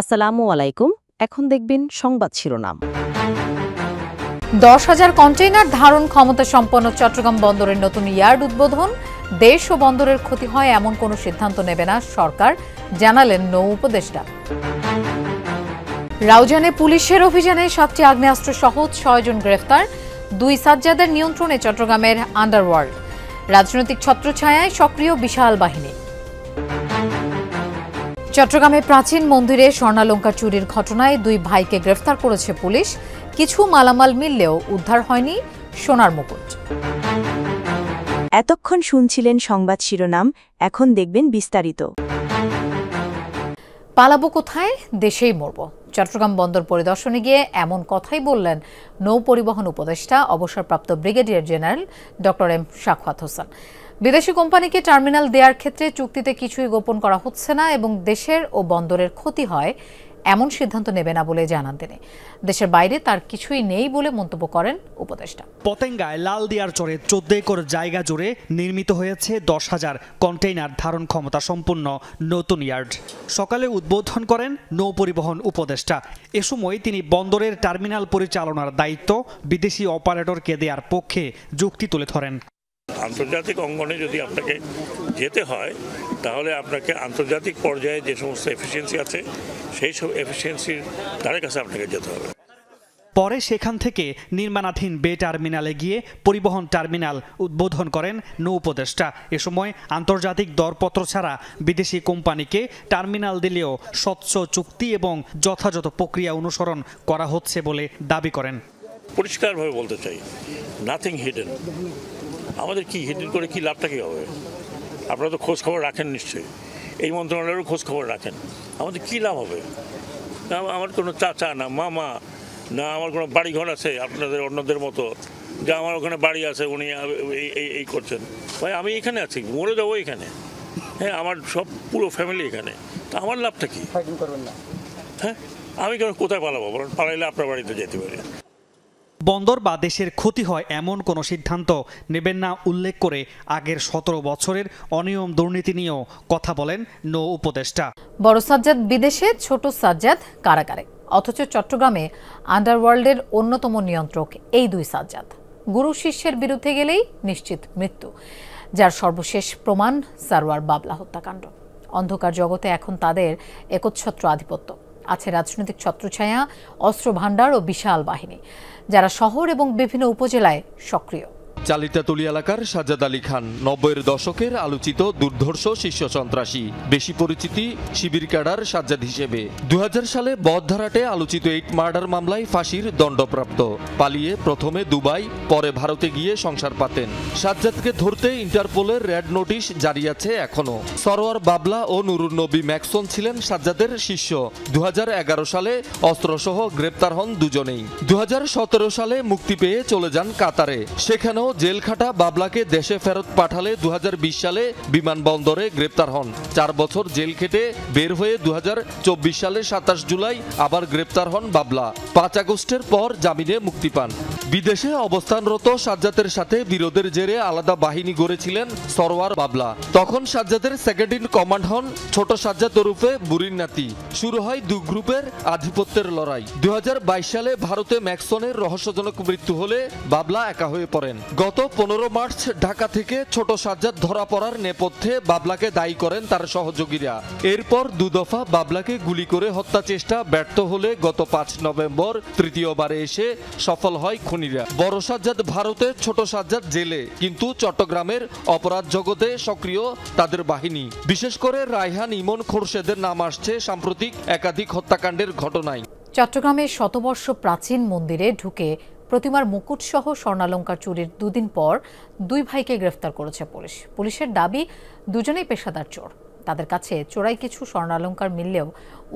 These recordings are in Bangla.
আসসালামু আলাইকুম। এখন দেখবেন সংবাদ শিরোনাম। 10,000 কন্টেইনার ধারণ ক্ষমতা সম্পন্ন চট্টগ্রাম বন্দরের নতুন ইয়ার্ড উদ্বোধন। দেশ ও বন্দরের ক্ষতি হয় এমন কোনো সিদ্ধান্ত নেবে না সরকার, জানালেন নৌ উপদেষ্টা। রাউজানে পুলিশের অভিযানে 7টি আগ্নেয়াস্ত্র সহ 6 জন গ্রেফতার। 2 সাজ্জাদের নিয়ন্ত্রণে চট্টগ্রামের আন্ডারওয়ার্ল্ড। রাজনৈতিক ছত্রছায়ায় সক্রিয় বিশাল বাহিনী। চট্টগ্রামে প্রাচীন মন্দিরে স্বর্ণালংকার চুরির ঘটনায় 2 ভাইকে গ্রেফতার করেছে পুলিশ। কিছু মালামাল মিললেও উদ্ধার হয়নি সোনার মুকুট। এতক্ষণ শুনছিলেন সংবাদ শিরোনাম, এখন দেখবেন বিস্তারিত। পালাবো কোথায়, দেশেই মরব। চট্টগ্রাম বন্দর পরিদর্শনে গিয়ে এমন কথাই বললেন নৌ পরিবহন উপদেষ্টা অবসরপ্রাপ্ত brigadier general doctor M Sakhawat Hossain. বিদেশি কোম্পানিকে টার্মিনাল দেওয়ার ক্ষেত্রে চুক্তিতে কিছুই গোপন করা হচ্ছে না এবং দেশের ও বন্দরের ক্ষতি হয় এমন সিদ্ধান্ত নেবে না বলে জানান তিনি। দেশের বাইরে তার কিছুই নেই বলে মন্তব্য করেন উপদেষ্টা। পতেঙ্গায় লালদিয়ার চরে 14 একর জায়গা জুড়ে নির্মিত হয়েছে 10,000 কন্টেইনার ধারণ ক্ষমতা সম্পন্ন নতুন ইয়ার্ড। সকালে উদ্বোধন করেন নৌ পরিবহন উপদেষ্টা। এ সময় তিনি বন্দরের টার্মিনাল পরিচালনার দায়িত্ব বিদেশি অপারেটরকে দেওয়ার পক্ষে যুক্তি তুলে ধরেন। আন্তর্জাতিক অঙ্গনে যদি আপনাকে যেতে হয় তাহলে আপনাকে আন্তর্জাতিক পর্যায়ে যে সমস্ত এফিসিয়েন্সি আছে সেই সব এফিসিয়েন্সির তাদের কাছে আপনাকে যেতে হবে। পরে সেখান থেকে নির্মাণাধীন বে টার্মিনালে গিয়ে পরিবহন টার্মিনাল উদ্বোধন করেন নৌ উপদেষ্টা। এ সময় আন্তর্জাতিক দরপত্র ছাড়া বিদেশি কোম্পানিকে টার্মিনাল দিলেও স্বচ্ছ চুক্তি এবং যথাযথ প্রক্রিয়া অনুসরণ করা হচ্ছে বলে দাবি করেন। পরিষ্কারভাবে বলতে চাই, নাথিং হিডেন। আমাদের কি হিডেন করে কি লাভটা কী হবে? আপনারা তো খোঁজ খবর রাখেন নিশ্চয়ই, এই মন্ত্রণালয়েরও খোঁজ খবর রাখেন। আমাদের কী লাভ হবে? না আমার কোনো চাচা, না মামা, না আমার কোনো বাড়িঘর আছে আপনাদের অন্যদের মতো, যে আমার ওখানে বাড়ি আছে উনি এই করছেন। ভাই আমি এখানে আছি, মরে যাবো এখানে। হ্যাঁ, আমার সব পুরো ফ্যামিলি এখানে। তা আমার লাভটা কী? হ্যাঁ, আমি কেন কোথায় পালাবো? পালাইলে আপনার বাড়িতে যেতে পারি। বন্দর বা দেশের ক্ষতি হয় এমন কোনো সিদ্ধান্ত নেবেন না উল্লেখ করে আগের 17 বছরের অনিয়ম দুর্নীতি নিয়েও কথা বলেন নৌ উপদেষ্টা। বড় সাজ্জাদ বিদেশে, ছোট সাজ্জাদ কারাগারে, অথচ চট্টগ্রামে আন্ডারওয়ার্ল্ডের অন্যতম নিয়ন্ত্রক এই 2 সাজ্জাদ। গুরু শিষ্যের বিরুদ্ধে গেলেই নিশ্চিত মৃত্যু, যার সর্বশেষ প্রমাণ সারওয়ার বাবলা হত্যাকাণ্ড। অন্ধকার জগতে এখন তাদের একচ্ছত্র আধিপত্য। আছে রাজনৈতিক ছত্রছায়া, অস্ত্র ভাণ্ডার ও বিশাল বাহিনী, যারা শহর এবং বিভিন্ন উপজেলায় সক্রিয়। চালিতাতুলি এলাকার সাজ্জাদ আলী খান 90-এর দশকের আলোচিত দুর্ধর্ষ শীর্ষ সন্ত্রাসী, বেশি পরিচিতি শিবির ক্যাডার সাজ্জাদ হিসেবে। 2000 সালে বদধারাটে আলোচিত 8 মার্ডার মামলায় ফাঁসির দণ্ডপ্রাপ্ত। পালিয়ে প্রথমে দুবাই, পরে ভারতে গিয়ে সংসার পাতেন। সাজ্জাদকে ধরতে ইন্টারপোলের রেড নোটিশ জারি আছে এখনো। সরোয়ার বাবলা ও নুরুন নবী ম্যাকসন ছিলেন সাজ্জাদের শিষ্য। 2011 সালে অস্ত্রসহ গ্রেপ্তার হন দুজনেই। 2017 সালে মুক্তি পেয়ে চলে যান কাতারে। সেখানেও জেল খাটা বাবলাকে দেশে ফেরত পাঠালে 2020 সালে বিমানবন্দরে গ্রেপ্তার হন। 4 বছর জেল খেটে বের হয়ে 2024 সালে 27 জুলাই আবার গ্রেপ্তার হন বাবলা। 5 আগস্টের পর জামিনে মুক্তি পান। বিদেশে অবস্থানরত সাজ্জাদের সাথে বিরোধের জেরে আলাদা বাহিনী গড়েছিলেন সরওয়ার বাবলা। তখন সাজ্জাদের সেকেন্ড ইন কমান্ড হন ছোট সাজ্জাদ ওরফে বুরির নাতি। শুরু হয় 2 গ্রুপের আধিপত্যের লড়াই। 2022 সালে ভারতে ম্যাকসনের রহস্যজনক মৃত্যু হলে বাবলা একা হয়ে পড়েন। গত 15 মার্চ ঢাকা থেকে ছোট সাজ্জাদ ধরা পড়ার নেপথ্যে বাবলাকে দায়ী করেন তার সহযোগীরা। এরপর 2 দফা বাবলাকে গুলি করে হত্যা চেষ্টা ব্যর্থ হলে গত 5 নভেম্বর তৃতীয়বারে এসে সফল হয় খুনিরা। বড় সাজ্জাদ ভারতে, ছোট সাজ্জাদ জেলে, কিন্তু চট্টগ্রামের অপরাধ জগতে সক্রিয় তাদের বাহিনী। বিশেষ করে রায়হান, ইমন, খোরশেদের নাম আসছে সাম্প্রতিক একাধিক হত্যাকাণ্ডের ঘটনায়। চট্টগ্রামের শতবর্ষ প্রাচীন মন্দিরে ঢুকে প্রতিমার মুকুট সহ স্বর্ণালংকার চুরির 2 দিন পর 2 ভাইকে গ্রেফতার করেছে পুলিশ। পুলিশের দাবি দুজনেই পেশাদার চোর। তাদের কাছে চোরাই কিছু স্বর্ণালংকার মিললেও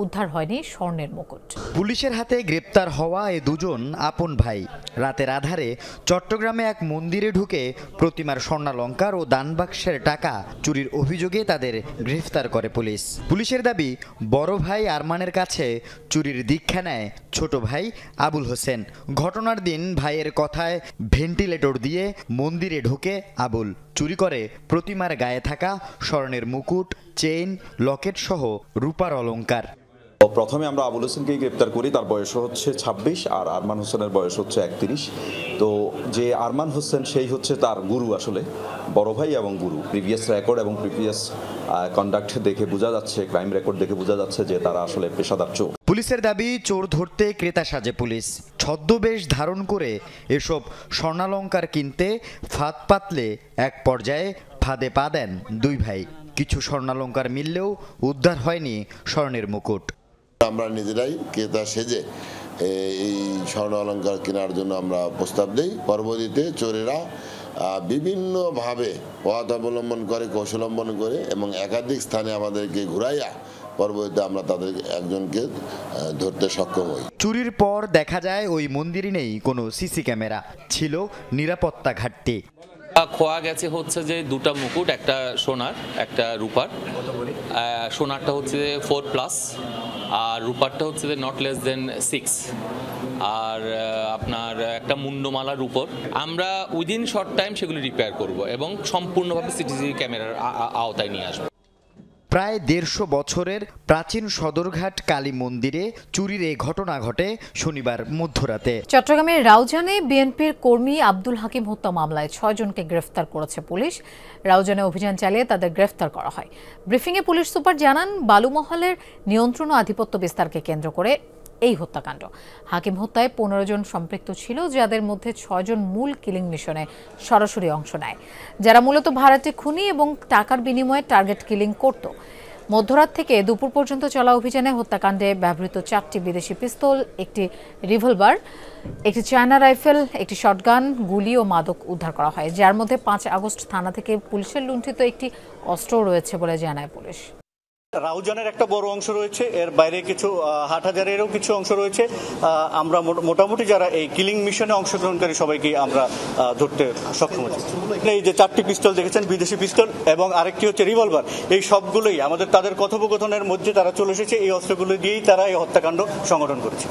উদ্ধার হয়নি স্বর্ণের মুকুট। পুলিশের হাতে গ্রেপ্তার হওয়া এই দুজন আপন ভাই রাতের আধারে চট্টগ্রামে এক মন্দিরে ঢুকে প্রতিমার স্বর্ণালংকার ও দানবাক্সের টাকা চুরির অভিযোগে তাদের গ্রেফতার করে পুলিশ। পুলিশের দাবি, বড় ভাই আরমানের কাছে চুরির দীক্ষা নেয় ছোট ভাই আবুল হোসেন। ঘটনার দিন ভাইয়ের কথায় ভেন্টিলেটর দিয়ে মন্দিরে ঢোকে আবুল। চুরি করে প্রতিমার গায়ে থাকা স্বর্ণের মুকুট, চেইন, লকেট সহ রূপার অলংকার। প্রথমে আমরা আবুল হোসেনকে গ্রেপ্তার করি, তার বয়স হচ্ছে 26 আর আরমান হোসেনের বয়স হচ্ছে 31। তো যে আরমান হোসেন সেই হচ্ছে তার গুরু, আসলে বড় ভাই এবং গুরু। প্রিভিয়াস রেকর্ড এবং প্রিভিয়াস কন্ডাক্ট দেখে বোঝা যাচ্ছে, ক্রাইম রেকর্ড দেখে বোঝা যাচ্ছে যে তারা আসলে পেশাদার চোর। পুলিশের দাবি, চোর ধরতে ক্রেতা সাজে পুলিশ। ছদ্মবেশ ধারণ করে এসব স্বর্ণালংকার কিনতে ফাঁদ পাতলে এক পর্যায়ে ফাঁদে পা দেন দুই ভাই। কিছু স্বর্ণালংকার মিললেও উদ্ধার হয়নি স্বর্ণের মুকুট। আমরা নিজেরাই ক্রেতা সেজে এই স্বর্ণ অলংকার কেনার জন্য আমরা প্রস্তাব দিই। পরবর্তীতে চোরেরা বিভিন্নভাবে পথ অবলম্বন করে, কৌশল অবলম্বন করে এবং একাধিক স্থানে আমাদেরকে ঘুরাইয়া পরবর্তীতে আমরা তাদের একজনকে ধরতে সক্ষম হই। চুরির পর দেখা যায় ওই মন্দিরে নেই কোনো সিসি ক্যামেরা, ছিল নিরাপত্তা ঘাটতি। খোয়া গেছে হচ্ছে যে দুটা মুকুট, একটা সোনার একটা রূপার। সোনারটা হচ্ছে 4+ আর রূপারটা হচ্ছে নট লেস দেন 6। আর আপনার একটা মুন্ডমালার উপর আমরা উইদিন শর্ট টাইম সেগুলি রিপেয়ার করব এবং সম্পূর্ণভাবে সিসিটিভি ক্যামেরার আওতায় নিয়ে আসবো। প্রায় 150 বছরের প্রাচীন সদরঘাট কালী মন্দিরে চুরির এই ঘটনা ঘটে শনিবার মধ্যরাতে। চট্টগ্রামের রাউজানে বিএনপির কর্মী আব্দুল হাকিম হত্যা মামলায় 6 জনকে গ্রেফতার করেছে পুলিশ। রাউজানে অভিযান চালিয়ে তাদের গ্রেফতার করা হয়। ব্রিফিংয়ে পুলিশ সুপার জানান, বালুমহলের নিয়ন্ত্রণ ও আধিপত্য বিস্তারকে কেন্দ্র করে এই হত্যাকাণ্ড। হাকিম হত্যায় 15 জন সম্পৃক্ত ছিল, যাদের মধ্যে 6 জন মূল কিলিং মিশনে সরাসরি অংশ নেয়, যারা মূলত ভাড়াটে খুনি এবং টাকার বিনিময়ে টার্গেট কিলিং করত। মধ্যরাত থেকে দুপুর পর্যন্ত চলা অভিযানে হত্যাকাণ্ডে ব্যবহৃত 4টি বিদেশি পিস্তল, একটি রিভলভার, একটি চায়না রাইফেল, একটি শটগান, গুলি ও মাদক উদ্ধার করা হয়, যার মধ্যে 5 আগস্ট থানা থেকে পুলিশের লুণ্ঠিত একটি অস্ত্র রয়েছে বলে জানায় পুলিশ। রাউজানের একটা বড় অংশ রয়েছে, এর বাইরে কিছু হাটহাজারেরও কিছু অংশ রয়েছে। আমরা মোটামুটি যারা এই কিলিং মিশনে অংশগ্রহণকারী সবাইকে আমরা ধরতে সক্ষম হয়েছি। এই যে 4টি পিস্তল দেখেছেন, বিদেশি পিস্তল, এবং আরেকটি হচ্ছে রিভলভার, এই সবগুলোই তাদের কথোপকথনের মধ্যে তারা চলে এসেছে। এই অস্ত্রগুলো দিয়েই তারা এই হত্যাকাণ্ড সংগঠন করেছে।